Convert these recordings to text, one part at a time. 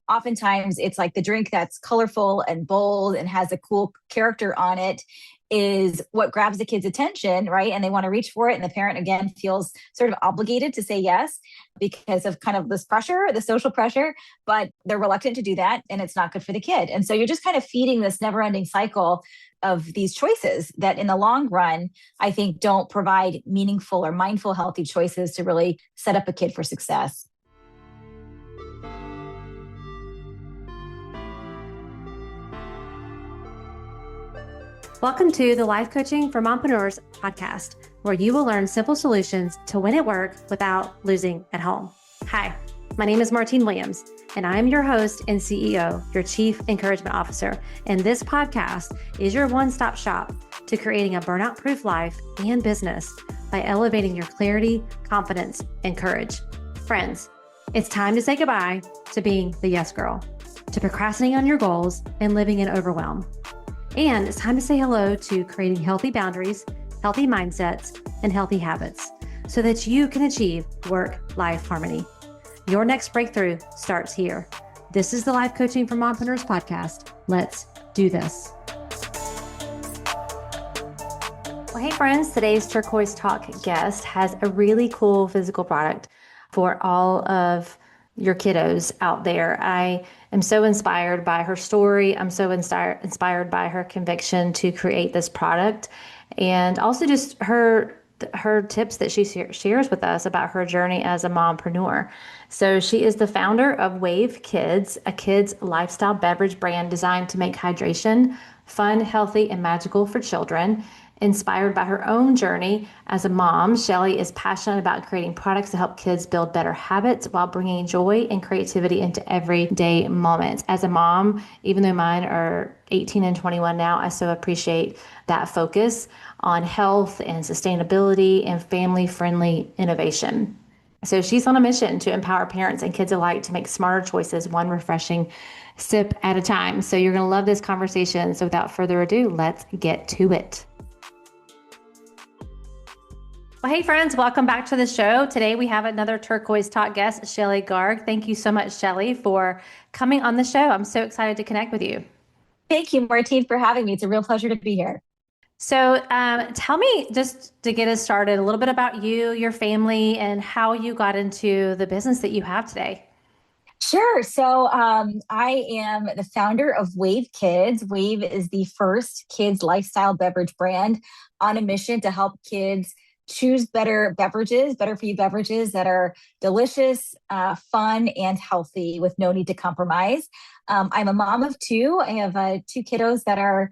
oftentimes it's like the drink that's colorful and bold and has a cool character on it is what grabs the kid's attention, right? And they want to reach for it. And the parent, again, feels sort of obligated to say yes because of kind of this pressure, the social pressure, but they're reluctant to do that. And it's not good for the kid. And so you're just kind of feeding this never ending cycle of these choices that in the long run, I think don't provide meaningful or mindful, healthy choices to really set up a kid for success. Welcome to the Life Coaching for Mompreneurs podcast, where you will learn simple solutions to win at work without losing at home. Hi, my name is Martine Williams, and I am your host and CEO, your Chief Encouragement Officer. And this podcast is your one-stop shop to creating a burnout-proof life and business by elevating your clarity, confidence, and courage. Friends, it's time to say goodbye to being the yes girl, to procrastinating on your goals and living in overwhelm. And it's time to say hello to creating healthy boundaries, healthy mindsets, and healthy habits so that you can achieve work-life harmony. Your next breakthrough starts here. This is the Life Coaching for Mompreneurs podcast. Let's do this. Well, hey friends, today's Turquoise Talk guest has a really cool physical product for all of your kiddos out there. I am so inspired by her story. I'm so inspired by her conviction to create this product, and also just her tips that she shares with us about her journey as a mompreneur. So she is the founder of Wave Kids, a kids lifestyle beverage brand designed to make hydration fun, healthy, and magical for children. Inspired by her own journey as a mom, Shelly is passionate about creating products to help kids build better habits while bringing joy and creativity into everyday moments. As a mom, even though mine are 18 and 21 now, I so appreciate that focus on health and sustainability and family-friendly innovation. So she's on a mission to empower parents and kids alike to make smarter choices, one refreshing sip at a time. So you're going to love this conversation. So without further ado, let's get to it. Well, hey friends, welcome back to the show. Today we have another Turquoise Talk guest, Shelly Garg. Thank you so much, Shelly, for coming on the show. I'm so excited to connect with you. Thank you, Martine, for having me. It's a real pleasure to be here. So tell me, just to get us started, a little bit about you, your family, and how you got into the business that you have today. Sure. So I am the founder of Wave Kids. Wave is the first kids lifestyle beverage brand on a mission to help kids choose better beverages, better for you beverages that are delicious, fun, and healthy with no need to compromise. I'm a mom of two. I have two kiddos that are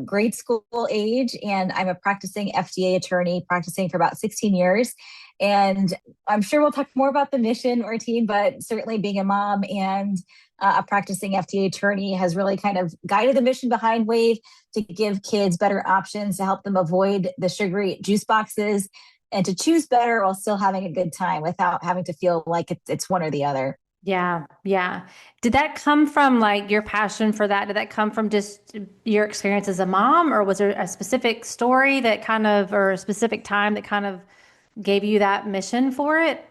grade school age, and I'm a practicing FDA attorney, practicing for about 16 years. And I'm sure we'll talk more about the mission, Martine, but certainly being a mom and a practicing FDA attorney has really kind of guided the mission behind Wave to give kids better options, to help them avoid the sugary juice boxes and to choose better while still having a good time without having to feel like it's one or the other. Yeah. Yeah. Did that come from like your passion for that? Did that come from just your experience as a mom, or was there a specific story that kind of, or a specific time that kind of gave you that mission for it?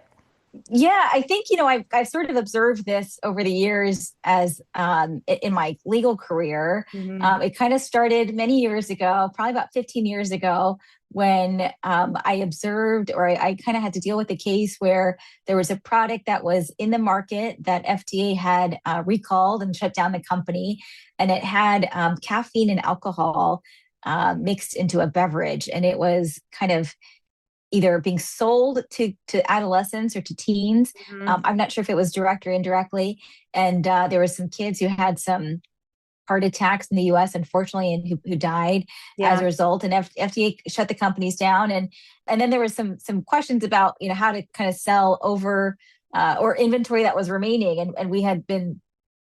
Yeah, I think, I've sort of observed this over the years as in my legal career. Mm-hmm. It kind of started many years ago, probably about 15 years ago, when I observed, or I kind of had to deal with a case where there was a product that was in the market that FDA had recalled and shut down the company, and it had caffeine and alcohol mixed into a beverage. And it was kind of either being sold to adolescents or to teens. Mm-hmm. I'm not sure if it was direct or indirectly. And there were some kids who had some heart attacks in the US, unfortunately, and who died as a result. And FDA shut the companies down. And then there was some questions about, how to kind of sell over or inventory that was remaining. And we had been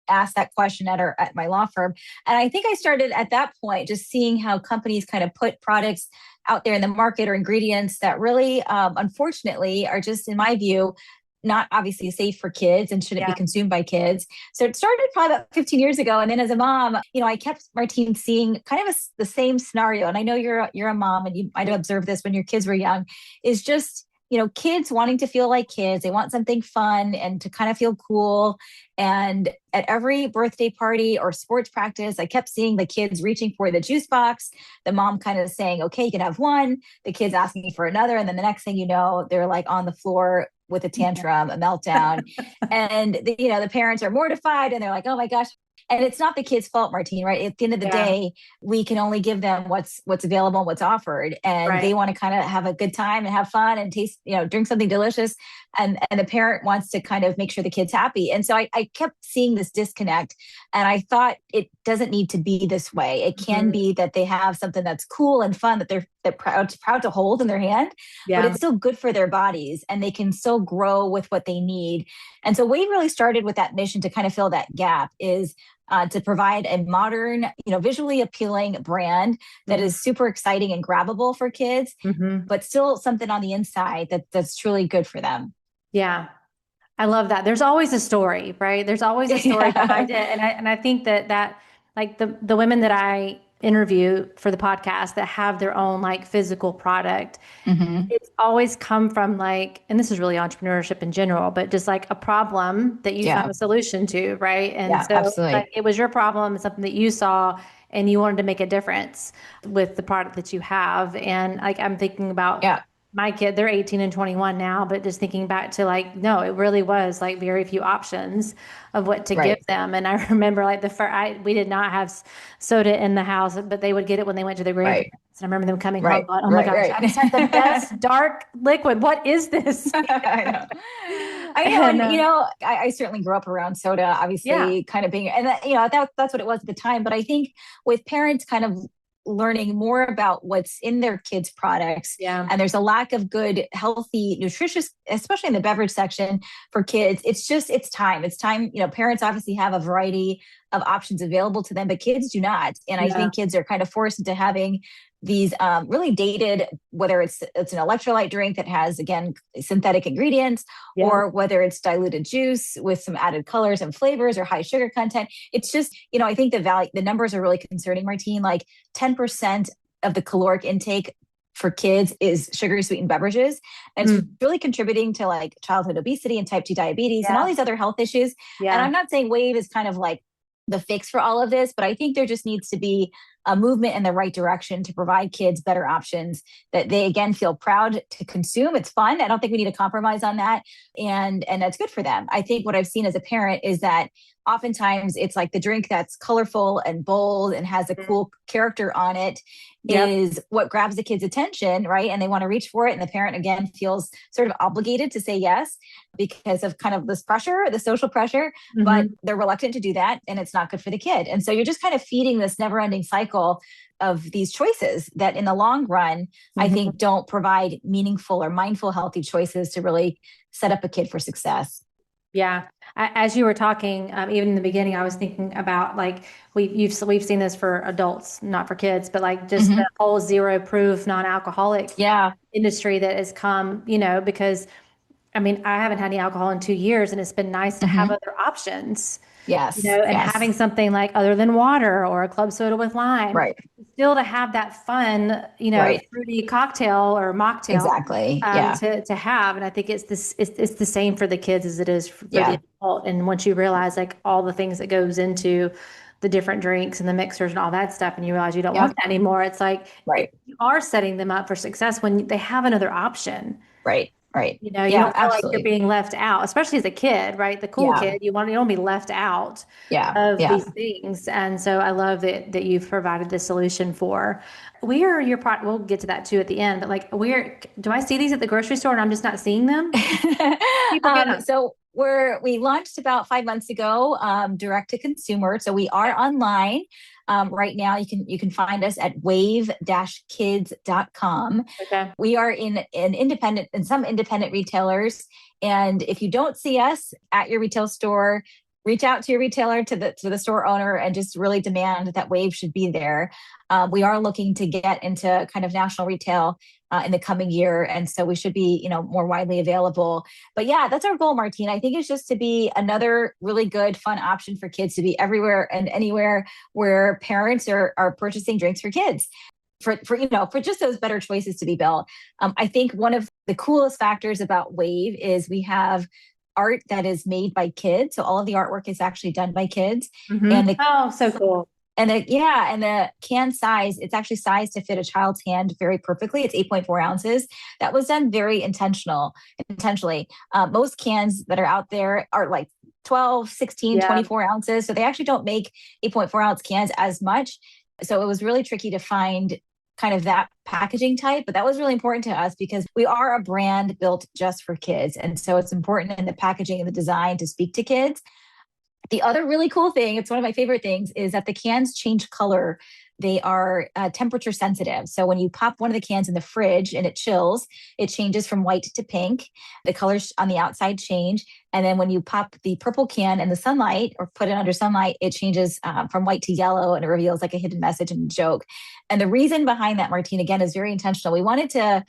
asked that question at my law firm. And I think I started at that point just seeing how companies kind of put products out there in the market or ingredients that really, unfortunately, are just, in my view, not obviously safe for kids and shouldn't be consumed by kids. So it started probably about 15 years ago. And then as a mom, I kept, Martine, seeing kind of the same scenario. And I know you're a mom and you might have observed this when your kids were young, is just kids wanting to feel like kids. They want something fun and to kind of feel cool. And at every birthday party or sports practice, I kept seeing the kids reaching for the juice box, the mom kind of saying, okay, you can have one, the kids asking for another. And then the next thing you know, they're like on the floor with a tantrum, a meltdown. And the parents are mortified and they're like, oh my gosh. And it's not the kid's fault, Martine, right? At the end of the day, we can only give them what's available and what's offered. And they want to kind of have a good time and have fun and taste, drink something delicious. And the parent wants to kind of make sure the kid's happy. And so I kept seeing this disconnect. And I thought it doesn't need to be this way. It can be that they have something that's cool and fun that they're proud to hold in their hand, but it's still good for their bodies and they can still grow with what they need. And so we really started with that mission to kind of fill that gap is to provide a modern, visually appealing brand that is super exciting and grabbable for kids, but still something on the inside that's truly good for them. Yeah. I love that. There's always a story, right? There's always a story behind it. And I think that like the women that I interview for the podcast that have their own like physical product, it's always come from like, and this is really entrepreneurship in general, but just like a problem that you found a solution to, right? And so absolutely. Like, it was your problem, something that you saw and you wanted to make a difference with the product that you have. And like, I'm thinking about my kid, they're 18 and 21 now, but just thinking back to like, no, it really was like very few options of what to give them. And I remember like we did not have soda in the house, but they would get it when they went to their grandparents. And I remember them coming home going, oh my gosh, I just had the best dark liquid. What is this? I know. And, I certainly grew up around soda, obviously kind of being, and that's what it was at the time. But I think with parents kind of learning more about what's in their kids' products. And there's a lack of good, healthy, nutritious, especially in the beverage section for kids. It's time. Parents obviously have a variety of options available to them, but kids do not. And I think kids are kind of forced into having these really dated, whether it's an electrolyte drink that has, again, synthetic ingredients, or whether it's diluted juice with some added colors and flavors or high sugar content. It's just, I think the numbers are really concerning, Martine. Like 10% of the caloric intake for kids is sugary sweetened beverages. And it's really contributing to like childhood obesity and type 2 diabetes and all these other health issues. And I'm not saying Wave is kind of like the fix for all of this, but I think there just needs to be a movement in the right direction to provide kids better options that they, again, feel proud to consume. It's fun. I don't think we need to compromise on that. And that's good for them. I think what I've seen as a parent is that oftentimes it's like the drink that's colorful and bold and has a cool character on it is what grabs the kid's attention, right? And they want to reach for it. And the parent, again, feels sort of obligated to say yes because of kind of this pressure, the social pressure, but they're reluctant to do that. And it's not good for the kid. And so you're just kind of feeding this never ending cycle of these choices that in the long run, I think don't provide meaningful or mindful, healthy choices to really set up a kid for success. Yeah. As you were talking, even in the beginning, I was thinking about like, we've seen this for adults, not for kids, but like just the whole zero proof, non-alcoholic industry that has come, because I mean, I haven't had any alcohol in 2 years and it's been nice to have other options. Yes. Having something like other than water or a club soda with lime, still to have that fun, fruity cocktail or mocktail, exactly. To have. And I think it's the same for the kids as it is for the adult. And once you realize like all the things that goes into the different drinks and the mixers and all that stuff, and you realize you don't want that anymore, it's like you are setting them up for success when they have another option. Right. You don't feel like you're being left out, especially as a kid, right? The cool kid, you don't be left out of these things. And so I love that you've provided the solution for. Where are your product? We'll get to that too at the end, but like do I see these at the grocery store and I'm just not seeing them? So we launched about 5 months ago, direct to consumer. So we are online. Right now, you can find us at wave-kids.com. Okay. We are in some independent retailers. And if you don't see us at your retail store, reach out to your retailer, to the store owner, and just really demand that Wave should be there. We are looking to get into kind of national retail in the coming year. And so we should be, more widely available. But yeah, that's our goal, Martine. I think it's just to be another really good, fun option for kids to be everywhere and anywhere where parents are purchasing drinks for kids. for just those better choices to be built. I think one of the coolest factors about Wave is we have art that is made by kids. So all of the artwork is actually done by kids. And the Oh, so cool. and the can size, it's actually sized to fit a child's hand very perfectly. It's 8.4 ounces. That was done very intentionally. Most cans that are out there are like 12, 16, Yeah. 24 ounces. So they actually don't make 8.4 ounce cans as much. So it was really tricky to find kind of that packaging type, but that was really important to us because we are a brand built just for kids. And so it's important in the packaging and the design to speak to kids. The other really cool thing, it's one of my favorite things, is that the cans change color. They are temperature sensitive. So when you pop one of the cans in the fridge and it chills, it changes from white to pink. The colors on the outside change. And then when you pop the purple can in the sunlight or put it under sunlight, it changes from white to yellow and it reveals like a hidden message and joke. And the reason behind that, Martine, again, is very intentional. We wanted to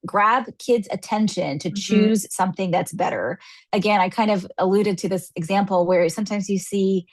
grab kids' attention to choose something that's better. Again, I kind of alluded to this example where sometimes you see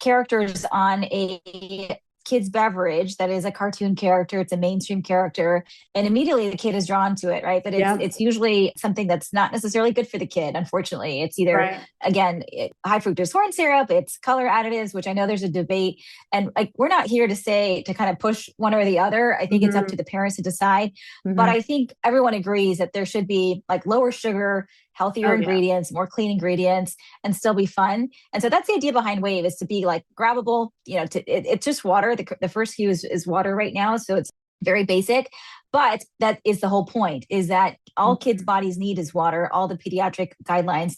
characters on a kid's beverage that is a cartoon character, it's a mainstream character, and immediately the kid is drawn to it, right? But it's usually something that's not necessarily good for the kid, unfortunately. It's either, again, high fructose corn syrup, it's color additives, which I know there's a debate. And like, we're not here to say to kind of push one or the other. I think it's up to the parents to decide. But I think everyone agrees that there should be like lower sugar, healthier ingredients, more clean ingredients, and still be fun. And so that's the idea behind Wave, is to be like grabbable. It's just water. The first SKU is water right now. So it's very basic, but that is the whole point, is that all kids' bodies need is water. All the pediatric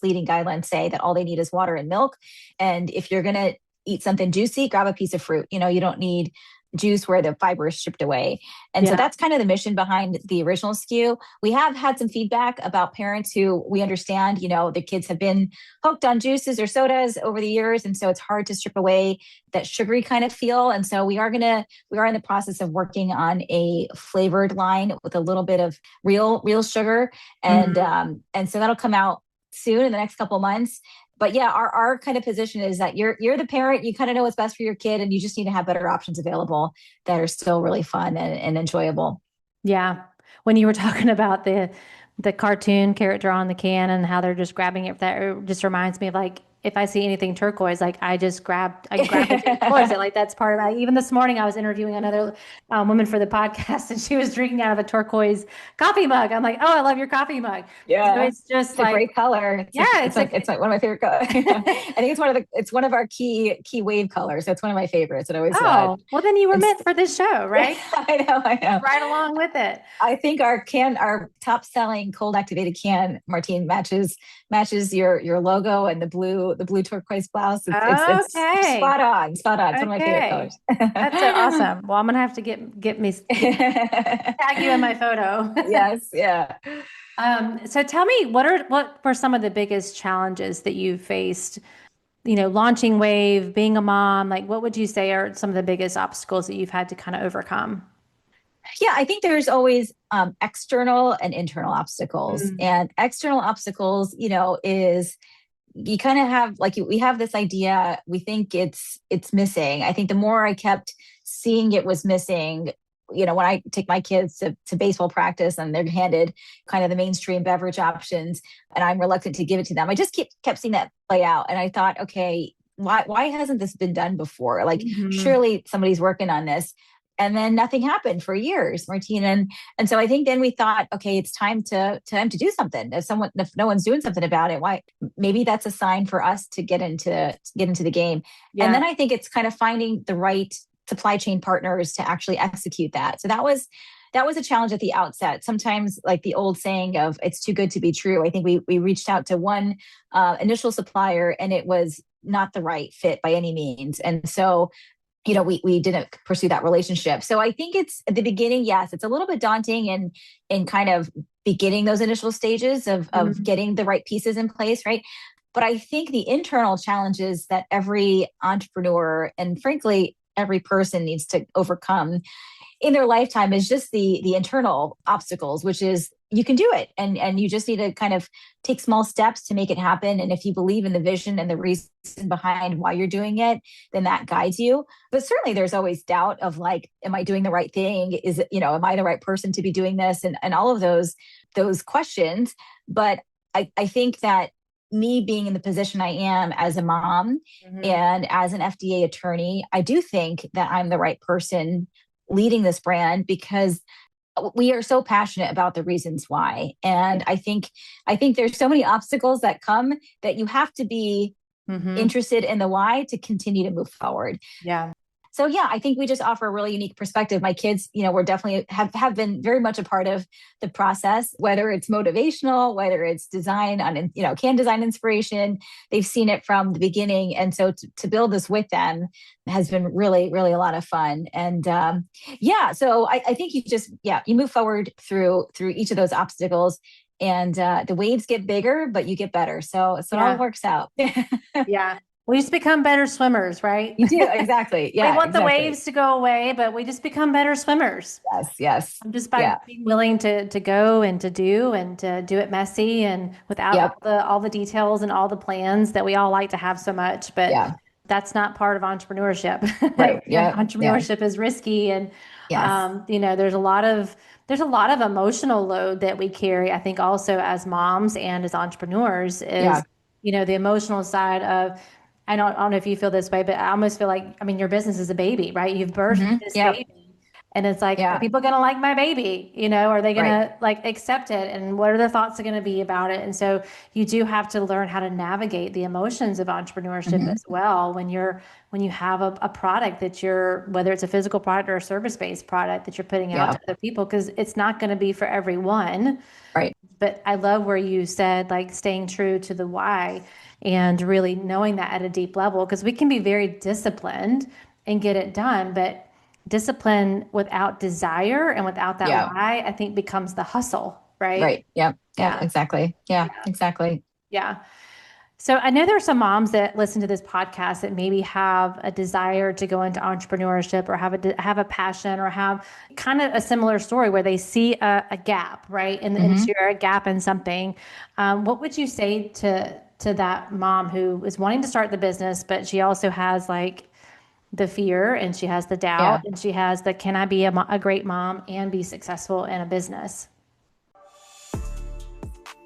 leading guidelines say that all they need is water and milk. And if you're going to eat something juicy, grab a piece of fruit. You don't need juice where the fiber is stripped away. And so that's kind of the mission behind the original SKU. We have had some feedback about parents who we understand, the kids have been hooked on juices or sodas over the years. And so it's hard to strip away that sugary kind of feel. And so we are in the process of working on a flavored line with a little bit of real sugar. And, and so that'll come out soon in the next couple of months. But yeah, our kind of position is that you're the parent, you kind of know what's best for your kid, and you just need to have better options available that are still really fun and enjoyable. Yeah. When you were talking about the cartoon character on the can and how they're just grabbing it, that just reminds me of like, if I see anything turquoise, like I grab the turquoise. Like that's part of it. Even this morning, I was interviewing another woman for the podcast, and she was drinking out of a turquoise coffee mug. I'm like, oh, I love your coffee mug. Yeah, so it's just it's like a great color. It's like one of my favorite colors. I think it's one of our key Wave colors. So it's one of my favorites. It always. Well, then you were meant for this show, right? I know. Right along with it. I think our top selling cold activated can, Martine, matches your logo and the blue turquoise blouse. It's spot on. It's one of my favorite colors. That's so awesome. Well, I'm gonna have to get me tag you in my photo. Yes, yeah. So tell me, what were some of the biggest challenges that you faced? Launching Wave, being a mom. Like, what would you say are some of the biggest obstacles that you've had to kind of overcome? Yeah, I think there's always external and internal obstacles. And external obstacles, is you kind of have we have this idea, we think it's missing. I think the more I kept seeing it was missing, when I take my kids to baseball practice and they're handed kind of the mainstream beverage options and I'm reluctant to give it to them, I just kept seeing that play out. And I thought, okay, why hasn't this been done before? Like, surely somebody's working on this. And then nothing happened for years, Martine. And so I think then we thought, okay, it's time to do something. If no one's doing something about it, why? Maybe that's a sign for us to get into the game. Yeah. And then I think it's kind of finding the right supply chain partners to actually execute that. So that was a challenge at the outset. Sometimes, like the old saying of "it's too good to be true." I think we reached out to one initial supplier, and it was not the right fit by any means. And so, we didn't pursue that relationship. So I think it's at the beginning, yes, it's a little bit daunting in kind of beginning those initial stages of getting the right pieces in place, right? But I think the internal challenges that every entrepreneur and frankly, every person needs to overcome in their lifetime is just the internal obstacles, which is you can do it. And you just need to kind of take small steps to make it happen. And if you believe in the vision and the reason behind why you're doing it, then that guides you. But certainly there's always doubt of like, am I doing the right thing? Is it, am I the right person to be doing this? And all of those questions. But I think that me being in the position I am as a mom and as an FDA attorney, I do think that I'm the right person leading this brand because we are so passionate about the reasons why. And I think there's so many obstacles that come that you have to be interested in the why to continue to move forward. Yeah. So yeah, I think we just offer a really unique perspective. My kids, we're definitely have been very much a part of the process, whether it's motivational, whether it's design on, can design inspiration. They've seen it from the beginning. And so to build this with them has been really, really a lot of fun. And so I think you move forward through each of those obstacles and the waves get bigger, but you get better. So it all works out. Yeah. We just become better swimmers, right? You do, exactly. Yeah. We want the waves to go away, but we just become better swimmers. Yes. Just by being willing to go and to do it messy and without all the details and all the plans that we all like to have so much. But that's not part of entrepreneurship. Right. Yeah. Entrepreneurship is risky. And, there's a lot of emotional load that we carry, I think also as moms and as entrepreneurs is, the emotional side of, I don't know if you feel this way, but I almost feel like, your business is a baby, right? You've birthed this baby. And it's like, are people going to like my baby? Are they going to accept it? And what are their thoughts going to be about it? And so you do have to learn how to navigate the emotions of entrepreneurship as well. When you have a product that whether it's a physical product or a service-based product that you're putting out to other people, because it's not going to be for everyone. Right. But I love where you said like staying true to the why and really knowing that at a deep level, because we can be very disciplined and get it done, but discipline without desire and without that why, I think becomes the hustle, right? Right. Yeah, exactly. Yeah, exactly. Yeah. So I know there are some moms that listen to this podcast that maybe have a desire to go into entrepreneurship or have a passion or have kind of a similar story where they see a gap, right, in the industry or a gap in something. What would you say to that mom who is wanting to start the business, but she also has like the fear and she has the doubt and she has the, can I be a great mom and be successful in a business?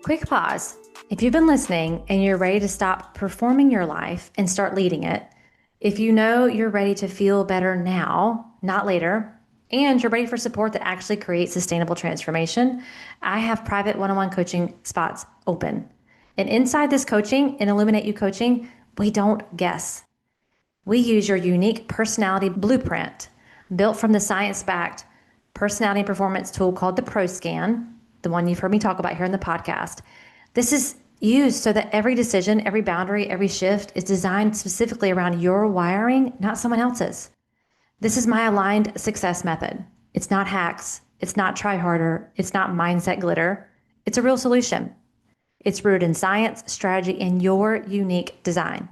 Quick pause. If you've been listening and you're ready to stop performing your life and start leading it, if you know you're ready to feel better now, not later, and you're ready for support that actually creates sustainable transformation, I have private one-on-one coaching spots open. And inside this coaching, in Illuminate You coaching, we don't guess. We use your unique personality blueprint built from the science-backed personality and performance tool called the ProScan, the one you've heard me talk about here in the podcast. This is used so that every decision, every boundary, every shift is designed specifically around your wiring, not someone else's. This is my aligned success method. It's not hacks. It's not try harder. It's not mindset glitter. It's a real solution. It's rooted in science, strategy, and your unique design.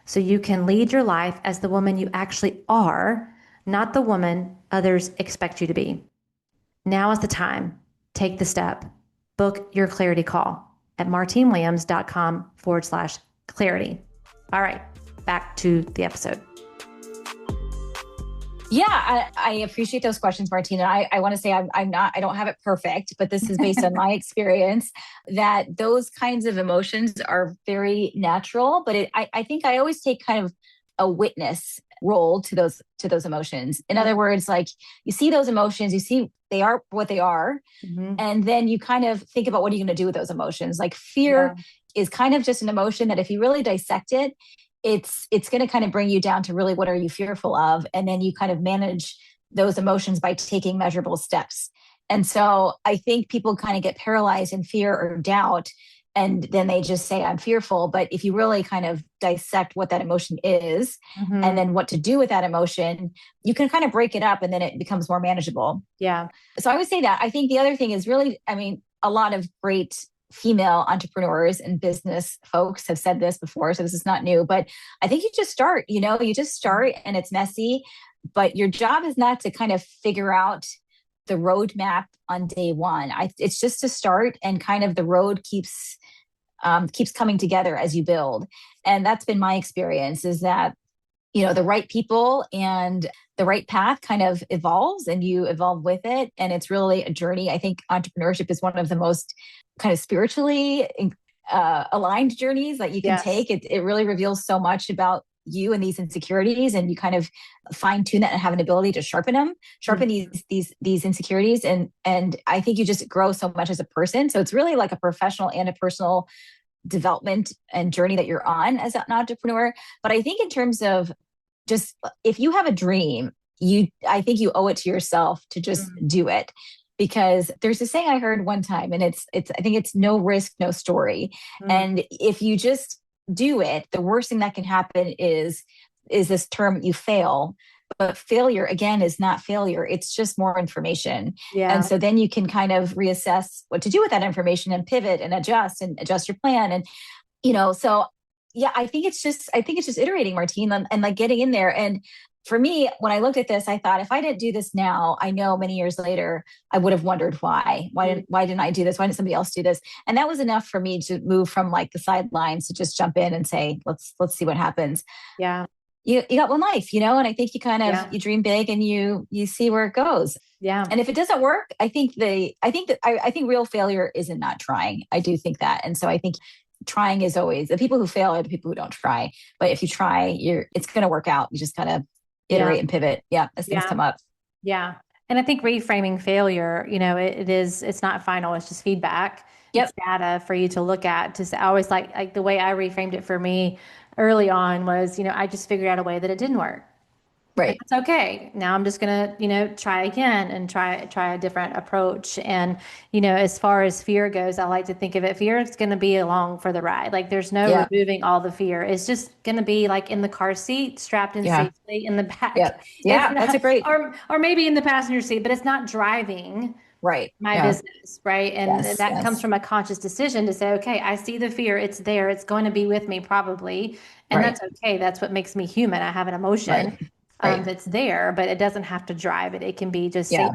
So you can lead your life as the woman you actually are, not the woman others expect you to be. Now is the time. Take the step. Book your clarity call at martinewilliams.com/clarity. All right, back to the episode. Yeah, I appreciate those questions, Martine. And I want to say I don't have it perfect, but this is based on my experience that those kinds of emotions are very natural. But I think I always take kind of a witness role to those emotions. In other words, like you see those emotions, you see they are what they are, and then you kind of think about what are you going to do with those emotions. Like fear is kind of just an emotion that if you really dissect it, it's going to kind of bring you down to really what are you fearful of? And then you kind of manage those emotions by taking measurable steps. And so I think people kind of get paralyzed in fear or doubt, and then they just say, I'm fearful. But if you really kind of dissect what that emotion is and then what to do with that emotion, you can kind of break it up and then it becomes more manageable. Yeah. So I would say that. I think the other thing is really, a lot of great female entrepreneurs and business folks have said this before, so this is not new, but I think you just start and it's messy, but your job is not to kind of figure out the roadmap on day one. It's just to start, and kind of the road keeps coming together as you build. And that's been my experience, is that the right people and the right path kind of evolves, and you evolve with it. And it's really a journey. I think entrepreneurship is one of the most kind of spiritually aligned journeys that you can Yes. take. It really reveals so much about you and these insecurities, and you kind of fine tune that and have an ability to sharpen Mhm. these insecurities. And I think you just grow so much as a person. So it's really like a professional and a personal development and journey that you're on as an entrepreneur. But I think in terms of just, if you have a dream, I think you owe it to yourself to just Mhm. do it. Because there's a saying I heard one time, and it's I think it's no risk, no story. Mhm. And if you just do it, the worst thing that can happen is this term, you fail. But failure, again, is not failure. It's just more information. And Yeah. so then you can kind of reassess what to do with that information, and pivot and adjust your plan. And, so yeah, I think it's just iterating, Martine, and like getting in there. And for me, when I looked at this, I thought, if I didn't do this now, I know many years later, I would have wondered why. Mhm. Why didn't I do this? Why didn't somebody else do this? And that was enough for me to move from like the sidelines to just jump in and say, let's see what happens. Yeah. You got one life, and I think Yeah. you dream big, and you see where it goes. Yeah. And if it doesn't work, I think real failure is in not trying. I do think that. And so I think trying is always, the people who fail are the people who don't try. But if you try, it's going to work out. You just kind of Yeah. iterate and pivot. Yeah, as things Yeah. come up. Yeah. And I think reframing failure, it's not final, it's just feedback. It's Yep. data for you to look at. I always like the way I reframed it for me early on was, I just figured out a way that it didn't work. And Right. that's okay. Now I'm just gonna, try again and try a different approach. And, as far as fear goes, I like to think of it, fear is gonna be along for the ride. Like there's no Yeah. removing all the fear. It's just gonna be like in the car seat, strapped in Yeah. safely in the back. Yeah. It's Yeah. That's a not, great. or maybe in the passenger seat, but it's not driving Right. my Yeah. business, right? And Yes. that comes Yes. from a conscious decision to say, okay, I see the fear, it's there, it's going to be with me probably, and Right. that's okay. That's what makes me human. I have an Right. emotion Right. that's there, but it doesn't have to drive it. It can be just Yeah.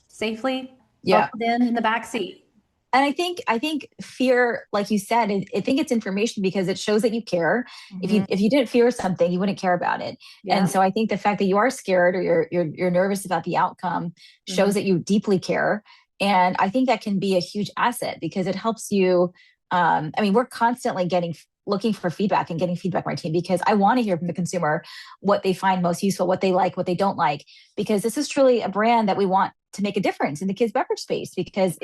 safely Yeah. buckled in the back seat. And I think fear, like you said, I think it's information, because it shows that you care. Hmm. If you didn't fear something, you wouldn't care about it. And Yeah. so I think the fact that you are scared, or you're nervous about the outcome, Hmm. shows that you deeply care. And I think that can be a huge asset, because it helps you. I mean, we're constantly looking for feedback and getting feedback, Martine, because I want to hear from the consumer what they find most useful, what they like, what they don't like, because this is truly a brand that we want to make a difference in the kids beverage space. Because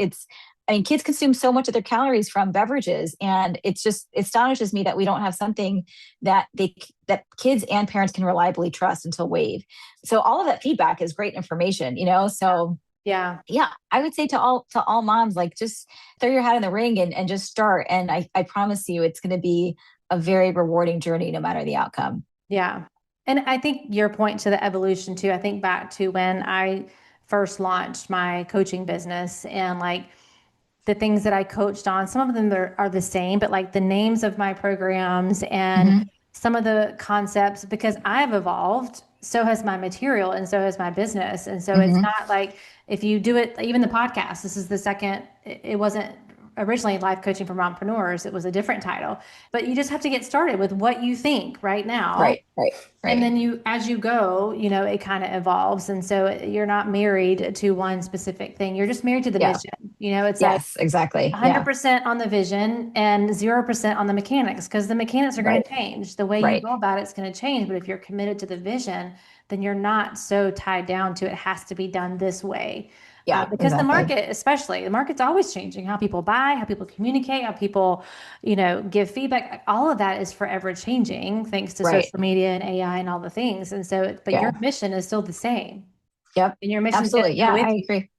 kids consume so much of their calories from beverages, and it astonishes me that we don't have something that kids and parents can reliably trust until Wave. So all of that feedback is great information, So Yeah. yeah, I would say to all moms, like, just throw your hat in the ring, and just start. And I promise you, it's going to be a very rewarding journey, no matter the outcome. Yeah. And I think your point to the evolution too, I think back to when I first launched my coaching business, and like the things that I coached on, some of them are the same, but like the names of my programs and Hmm. some of the concepts, because I've evolved, so has my material and so has my business. And so it's Hmm. not like if you do it, even the podcast, this is the second, it wasn't originally life coaching for mompreneurs. It was a different title, but you just have to get started with what you think right now. Right. Right. And Right. then as you go, it kind of evolves. And so you're not married to one specific thing. You're just married to the Yeah. mission. It's like Yes. Exactly. Yeah. 100% on the vision and 0% on the mechanics, because the mechanics are going Right. to change. The way you Right. go about it's going to change. But if you're committed to the vision, then you're not so tied down to it has to be done this way. Yeah. Because the Exactly. market, especially the market's always changing, how people buy, how people communicate, how people, give feedback. All of that is forever changing thanks to Right. social media and AI and all the things. And so, but your Yeah. mission is still the same, Yep. and your mission is going Absolutely. to go Yeah. with I you. agree.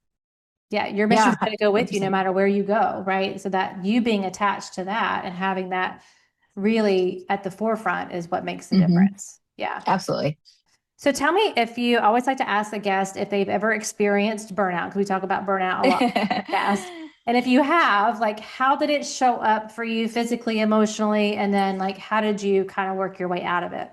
Yeah, your mission Yeah. is going to go with you no 100%. matter where you go, right? So that you being attached to that and having that really at the forefront is what makes the Hmm. difference. Yeah. Absolutely. So tell me, if you I always like to ask a guest if they've ever experienced burnout, because we talk about burnout a lot on the podcast. And if you have, like, how did it show up for you physically, emotionally? And then like, how did you kind of work your way out of it?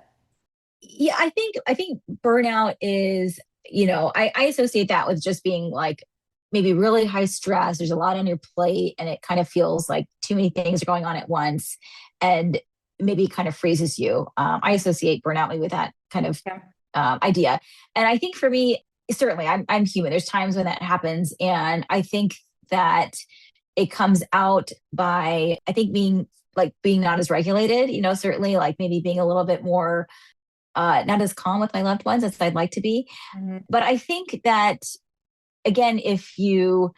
Yeah, I think burnout is, I associate that with just being like maybe really high stress. There's a lot on your plate and it kind of feels like too many things are going on at once and maybe kind of freezes you. I associate burnout with that kind of Yeah. idea. And I think for me, certainly I'm human. There's times when that happens. And I think that it comes out by, I think being not as regulated, certainly like maybe being a little bit more not as calm with my loved ones as I'd like to be. Mhm. But I think that, again, if you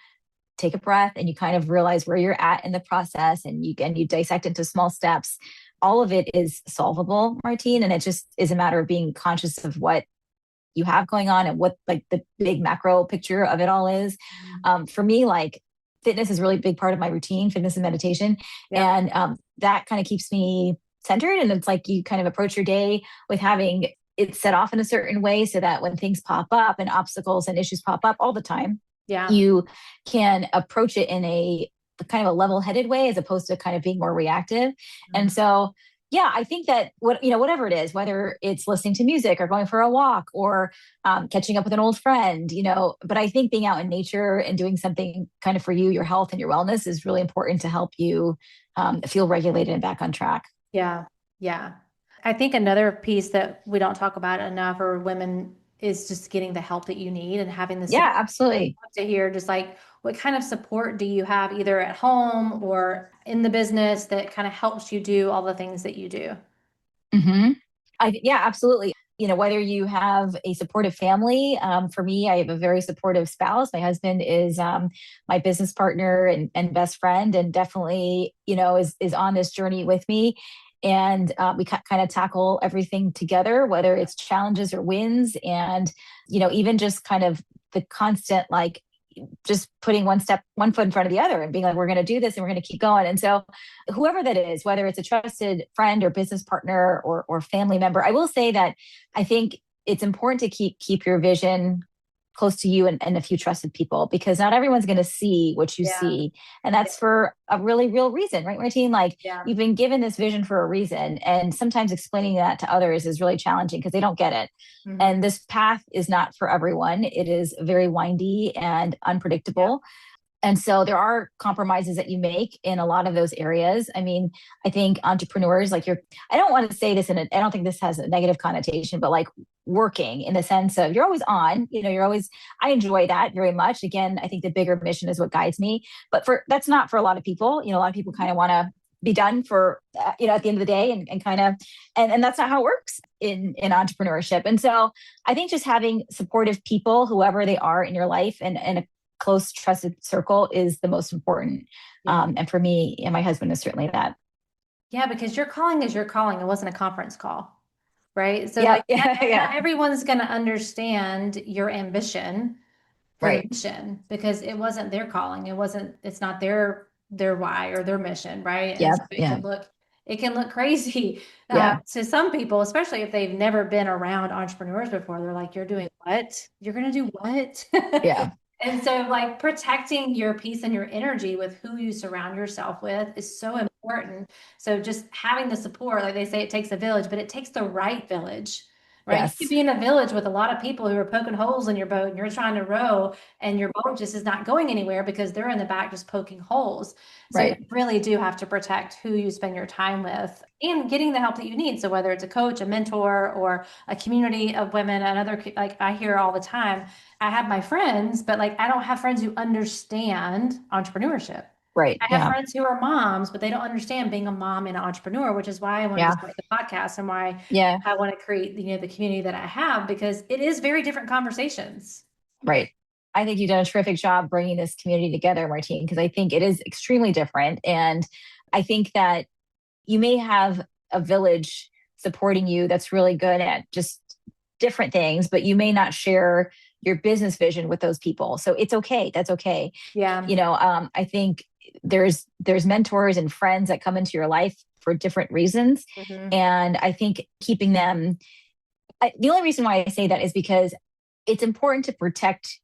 take a breath and you kind of realize where you're at in the process and you dissect into small steps, all of it is solvable, Martine. And it just is a matter of being conscious of what you have going on and what like the big macro picture of it all is. For me, like fitness is a really big part of my routine, fitness and meditation. Yeah. And that kind of keeps me centered. And it's like you kind of approach your day with having it set off in a certain way so that when things pop up and obstacles and issues pop up all the time, Yeah. you can approach it in a kind of a level-headed way as opposed to kind of being more reactive. And Mhm. so, yeah, I think that whatever it is, whether it's listening to music or going for a walk or catching up with an old friend, but I think being out in nature and doing something kind of for you, your health and your wellness is really important to help you feel regulated and back on track. Yeah. Yeah. I think another piece that we don't talk about enough or women is just getting the help that you need and having the support Yeah, absolutely. to hear just like what kind of support do you have either at home or in the business that kind of helps you do all the things that you do? hmm yeah, absolutely. Whether you have a supportive family, for me, I have a very supportive spouse. My husband is my business partner and best friend, and definitely, is on this journey with me. And we kind of tackle everything together, whether it's challenges or wins, and even just kind of the constant like just putting one foot in front of the other and being like, we're going to do this and we're going to keep going. And so whoever that is, whether it's a trusted friend or business partner or family member, I will say that I think it's important to keep your vision close to you and a few trusted people, because not everyone's going to see what you Yeah. see. And that's for a really real reason, right, Martine? Like Yeah. you've been given this vision for a reason. And sometimes explaining that to others is really challenging because they don't get it. Mhm. And this path is not for everyone. It is very windy and Yeah. unpredictable. And so there are compromises that you make in a lot of those areas. I mean, I think entrepreneurs, like I don't want to say this I don't think this has a negative connotation, but like working in the sense of you're always on, I enjoy that very much. Again, I think the bigger mission is what guides me, but that's not for a lot of people. A lot of people kind of want to be done for, at the end of the day and kind of, and that's not how it works in entrepreneurship. And so I think just having supportive people, whoever they are in your life and a close trusted circle is the most important. Yeah. And for me and my husband is certainly that. Yeah, because your calling is your calling. It wasn't a conference call, right? So Yeah. like Yeah. not Yeah. everyone's going to understand your ambition for the Right. mission because it wasn't their calling. It's not their why or their mission, right? And Yeah. so Yeah. it can look crazy Yeah. to some people, especially if they've never been around entrepreneurs before. They're like, you're doing what? You're going to do what? Yeah. And so, like, protecting your peace and your energy with who you surround yourself with is so important. So, just having the support, like they say, it takes a village, but it takes the right village, right? You could Yes. be in a village with a lot of people who are poking holes in your boat and you're trying to row and your boat just is not going anywhere because they're in the back just poking holes. So, you Right. really do have to protect who you spend your time with and getting the help that you need. So, whether it's a coach, a mentor, or a community of women, another, like I hear all the time, I have my friends, but like I don't have friends who understand entrepreneurship. Right. I have Yeah. friends who are moms, but they don't understand being a mom and an entrepreneur, which is why I wanted to Yeah. start the podcast and why Yeah. I want to create the community that I have because it is very different conversations. Right. I think you've done a terrific job bringing this community together, Martine, because I think it is extremely different. And I think that you may have a village supporting you that's really good at just different things, but you may not share your business vision with those people. So it's okay. That's okay. Yeah. I think there's mentors and friends that come into your life for different reasons. Mhm. And I think keeping them, the only reason why I say that is because it's important to protect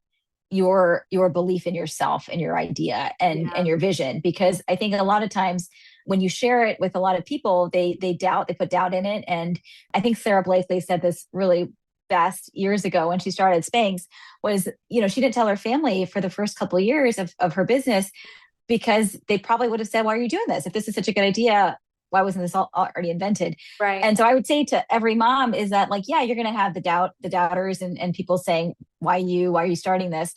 your belief in yourself and your idea and Yeah. your vision. Because I think a lot of times when you share it with a lot of people, they doubt, they put doubt in it. And I think Sarah Blakely said this really best years ago when she started Spanx was, she didn't tell her family for the first couple of years of her business, because they probably would have said, why are you doing this? If this is such a good idea, why wasn't this already invented? Right. And so I would say to every mom is that, like, yeah, you're going to have the doubters and people saying, why are you starting this?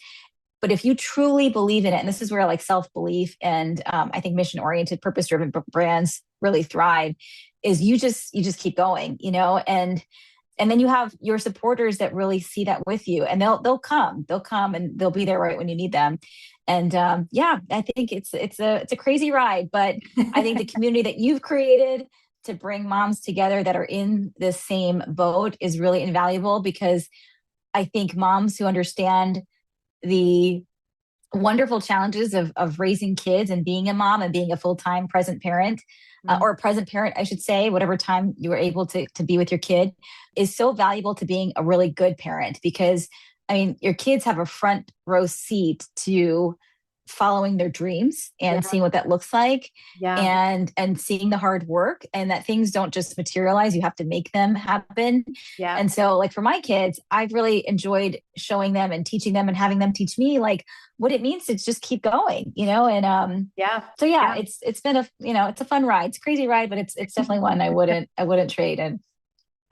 But if you truly believe in it, and this is where like self-belief and I think mission-oriented, purpose-driven brands really thrive, is you just keep going, and then you have your supporters that really see that with you, and they'll come and they'll be there right when you need them. And yeah, I think it's a crazy ride, but I think the community that you've created to bring moms together that are in the same boat is really invaluable, because I think moms who understand the wonderful challenges of raising kids and being a mom and being a full-time present parent, or a present parent, I should say, whatever time you were able to be with your kid, is so valuable to being a really good parent. Because I mean, your kids have a front row seat to following their dreams and Yeah. seeing what that looks like, Yeah. and seeing the hard work, and that things don't just materialize, you have to make them happen. Yeah. And so, like, for my kids, I've really enjoyed showing them and teaching them and having them teach me, like, what it means to just keep going, and Yeah. so yeah, Yeah. it's been it's a fun ride. It's a crazy ride, but it's definitely one I wouldn't trade in.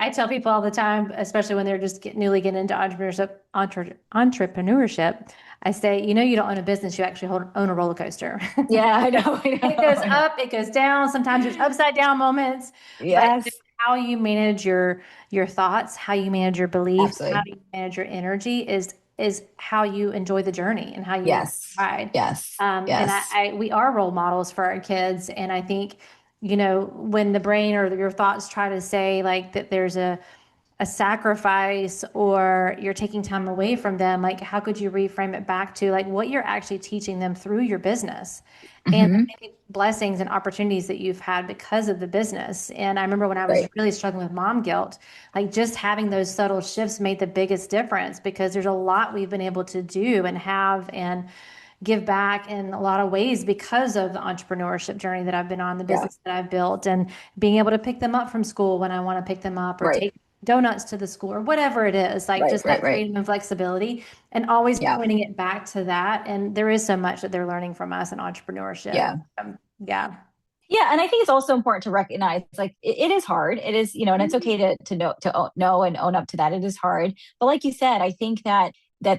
I tell people all the time, especially when they're just newly getting into entrepreneurship. I say, you don't own a business, you actually own a roller coaster. Yeah, I know, I It know, goes I know. up, it goes down. Sometimes there's upside down moments, but just Yes, how you manage your thoughts, how you manage your beliefs, how absolutely. you manage your energy is how you enjoy the journey and how you Yes, ride. yes, And yes. we are role models for our kids, and I think when the brain or your thoughts try to say like that there's a sacrifice or you're taking time away from them, like how could you reframe it back to like what you're actually teaching them through your business and the Hmm. many blessings and opportunities that you've had because of the business. And I remember when I was Right. really struggling with mom guilt, like just having those subtle shifts made the biggest difference, because there's a lot we've been able to do and have and give back in a lot of ways because of the entrepreneurship journey that I've been on, the Yeah. business that I've built, and being able to pick them up from school when I want to pick them up, or Right. take donuts to the school, or whatever it is, like Right. just Right. that Right. freedom and flexibility, and always Yeah. pointing it back to that. And there is so much that they're learning from us in entrepreneurship. Yeah. Yeah. Yeah, and I think it's also important to recognize, like, it is hard. It is, and it's okay to know and own up to that. It is hard, but like you said, I think that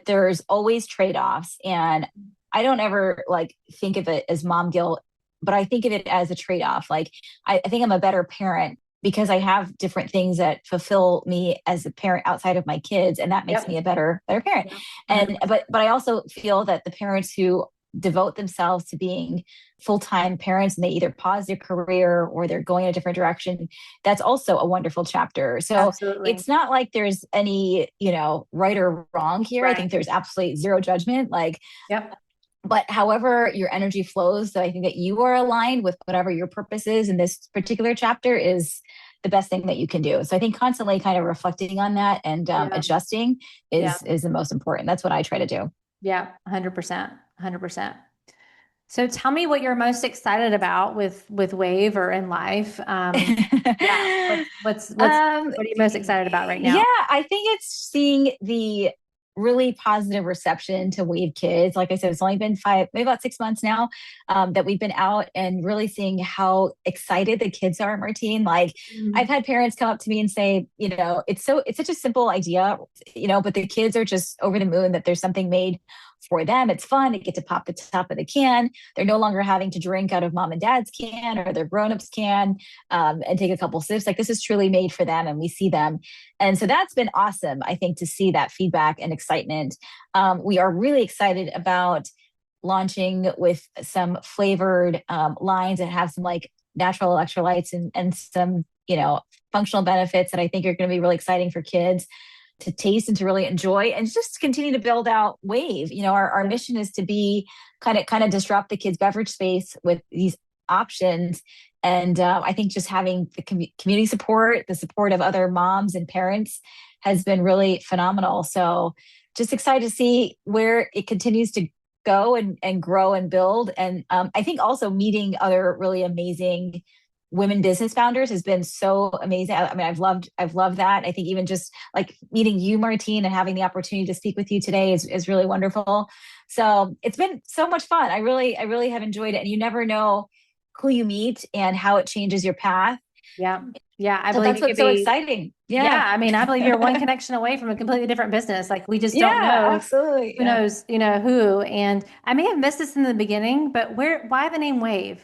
there's always trade offs, and I don't ever like think of it as mom guilt, but I think of it as a trade off. Like, I think I'm a better parent because I have different things that fulfill me as a parent outside of my kids, and that makes me Yep. a better parent. Yeah. And 100%. but I also feel that the parents who devote themselves to being full-time parents, and they either pause their career or they're going a different direction, that's also a wonderful chapter. So Absolutely. it's not like there's any right or wrong here. I Right. think there's absolutely zero judgment, like, Yep. but however your energy flows, so I think that you are aligned with whatever your purpose is in this particular chapter is the best thing that you can do. So I think constantly kind of reflecting on that and Yeah. adjusting Yeah. is the most important. That's what I try to do. Yeah. 100%. 100%. So tell me what you're most excited about with Wave or in life. Yeah. um, What are you most excited about right yeah, now? I think it's seeing the really positive reception to Wave Kids. Like I said, it's only been maybe about 6 months now, that we've been out, and really seeing how excited the kids are, Martine. Like, I've Mm. had parents come up to me and say, it's such a simple idea, but the kids are just over the moon that there's something made for them. It's fun. They get to pop the top of the can. They're no longer having to drink out of mom and dad's can or their grown-ups can, and take a couple sips. Like, this is truly made for them, and we see them. And so that's been awesome, I think, to see that feedback and excitement. We are really excited about launching with some flavored lines that have some like natural electrolytes and some, functional benefits that I think are going to be really exciting for kids to taste and to really enjoy, and just continue to build out Wave. Our Yeah. mission is to be kind of disrupt the kids beverage space with these options. And I think just having the community support, the support of other moms and parents has been really phenomenal. So just excited to see where it continues to go and grow and build. And I think also meeting other really amazing women business founders has been so amazing. I mean, I've loved that. I think even just like meeting you, Martine, and having the opportunity to speak with you today is really wonderful. So it's been so much fun. I really have enjoyed it. And you never know who you meet and how it changes your path. Yeah. Yeah. I So believe that's it could what's so be. exciting. Yeah. Yeah. I mean, I believe you're one connection away from a completely different business. Like we just don't Yeah, know absolutely. who Yeah. knows, who. And I may have missed this in the beginning, but why the name Wave?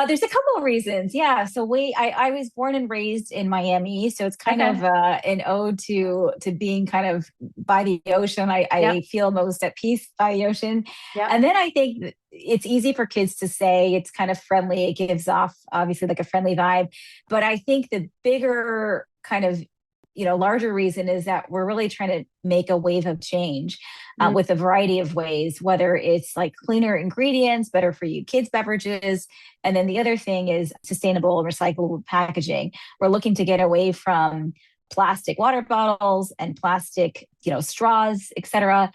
There's a couple of reasons. Yeah. So I was born and raised in Miami. So it's kind Okay. of an ode to being kind of by the ocean. I Yep. feel most at peace by the ocean. Yep. And then I think it's easy for kids to say, it's kind of friendly. It gives off obviously like a friendly vibe. But I think the bigger kind of larger reason is that we're really trying to make a wave of change Mm, with a variety of ways, whether it's like cleaner ingredients, better for you kids beverages. And then the other thing is sustainable and recyclable packaging. We're looking to get away from plastic water bottles and plastic, straws, et cetera,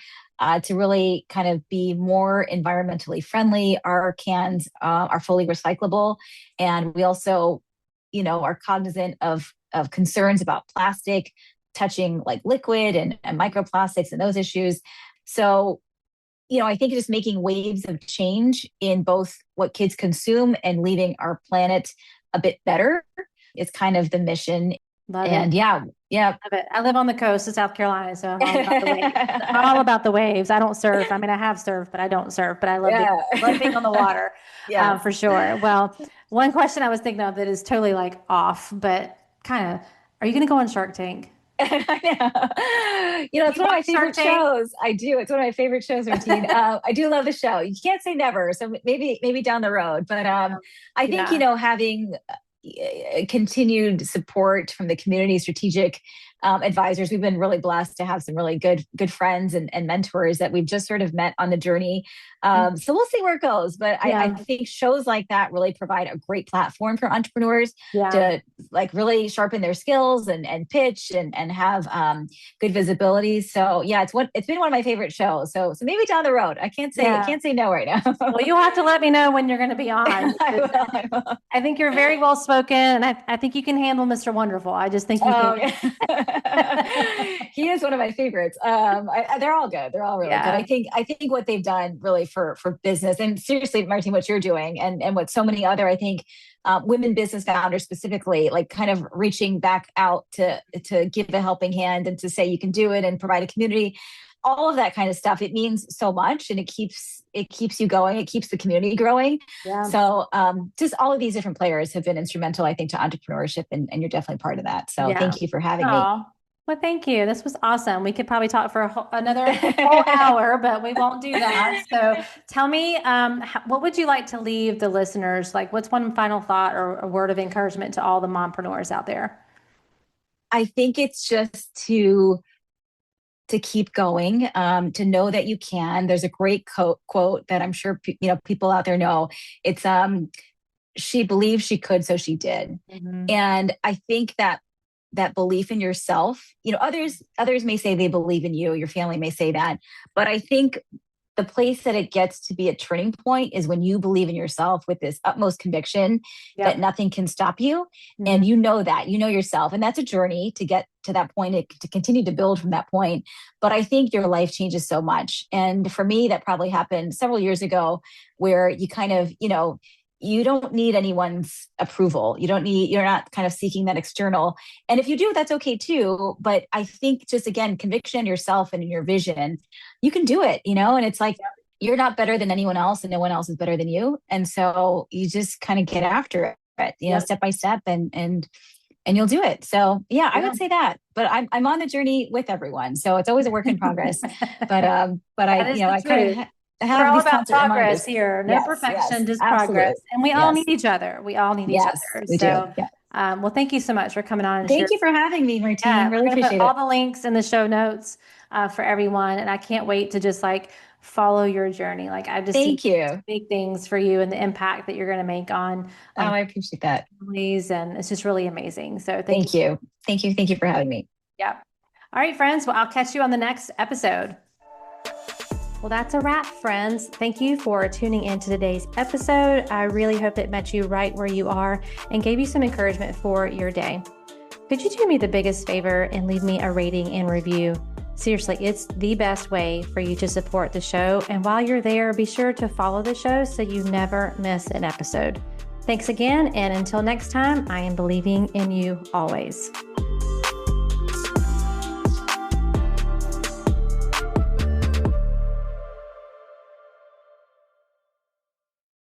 to really kind of be more environmentally friendly. Our cans are fully recyclable. And we also, are cognizant of concerns about plastic touching like liquid and microplastics and those issues. So, I think just making waves of change in both what kids consume and leaving our planet a bit better is kind of the mission. love it. And yeah, yeah. Love it. I live on the coast of South Carolina, so I'm all about the waves. I'm all about the waves. I don't surf. I mean, I have surfed, but I don't surf. But Yeah. love being on the water, Yes. for sure. Well, one question I was thinking of that is totally like off, but kind of, are you going to go on Shark Tank? It's You one of my watch Shark favorite Tank? shows. I do. It's one of my favorite shows, Routine. I do love the show. You can't say never. So maybe down the road. But I think, Yeah. having continued support from the community strategic advisors. We've been really blessed to have some really good friends and mentors that we've just sort of met on the journey. So we'll see where it goes. But I Yeah. think shows like that really provide a great platform for entrepreneurs Yeah. to like really sharpen their skills and pitch and have good visibility. So yeah, it's been one of my favorite shows. So maybe down the road. I Yeah. can't say no right now. Well, you'll have to let me know when you're going to be on. I will. I will. I think you're very well spoken, and I think you can handle Mr. Wonderful. I just think you Oh, can. yeah. He is one of my favorites. They're all good. They're all really good. Yeah. I think what they've done really for business and seriously, Martine, what you're doing and what so many other, I think, women business founders specifically, like kind of reaching back out to give a helping hand and to say you can do it and provide a community, all of that kind of stuff. It means so much and it keeps you going. It keeps the community growing. Yeah. So just all of these different players have been instrumental, I think, to entrepreneurship, and you're definitely part of that. So Yeah. thank you for having me. Oh, well, thank you. This was awesome. We could probably talk for another whole hour, but we won't do that. So tell me, what would you like to leave the listeners? Like, what's one final thought or a word of encouragement to all the mompreneurs out there? I think it's just to keep going, to know that you can. There's a great quote that I'm sure people out there know. It's she believed she could, so she did. Mhm. And I think that belief in yourself, others may say they believe in you, your family may say that, but I think the place that it gets to be a turning point is when you believe in yourself with this utmost conviction that Yep. nothing can stop you. Mhm. And that, yourself. And that's a journey to get to that point, to continue to build from that point. But I think your life changes so much. And for me, that probably happened several years ago where you kind of, you don't need anyone's approval. You're not kind of seeking that external. And if you do, that's okay too. But I think just again, conviction in yourself and in your vision, you can do it, and it's like you're not better than anyone else and no one else is better than you. And so you just kind of get after it, Yep. step by step and you'll do it. So yeah, I Yeah. would say that. But I'm on the journey with everyone. So it's always a work in progress. But That is the I kind truth. of We're have all these about constant progress reminders. here. No Yes, perfection, yes, just progress. absolutely. And we all Yes, need each other. We all need each yes, other. we do. So, Yeah. well, thank you so much for coming on and Thank sharing. you for having me, Martine. Yeah, we're Really going to put appreciate all it. the links in the show notes for everyone. And I can't wait to just like follow your journey. Like I've just seen Thank you. big things for you and the impact that you're going to make Oh, on I appreciate that. families. And it's just really amazing. So thank you. Thank you. Thank you. Thank you for having me. Yeah. All right, friends. Well, I'll catch you on the next episode. Well, that's a wrap, friends. Thank you for tuning in to today's episode. I really hope it met you right where you are and gave you some encouragement for your day. Could you do me the biggest favor and leave me a rating and review? Seriously, it's the best way for you to support the show. And while you're there, be sure to follow the show so you never miss an episode. Thanks again. And until next time, I am believing in you always.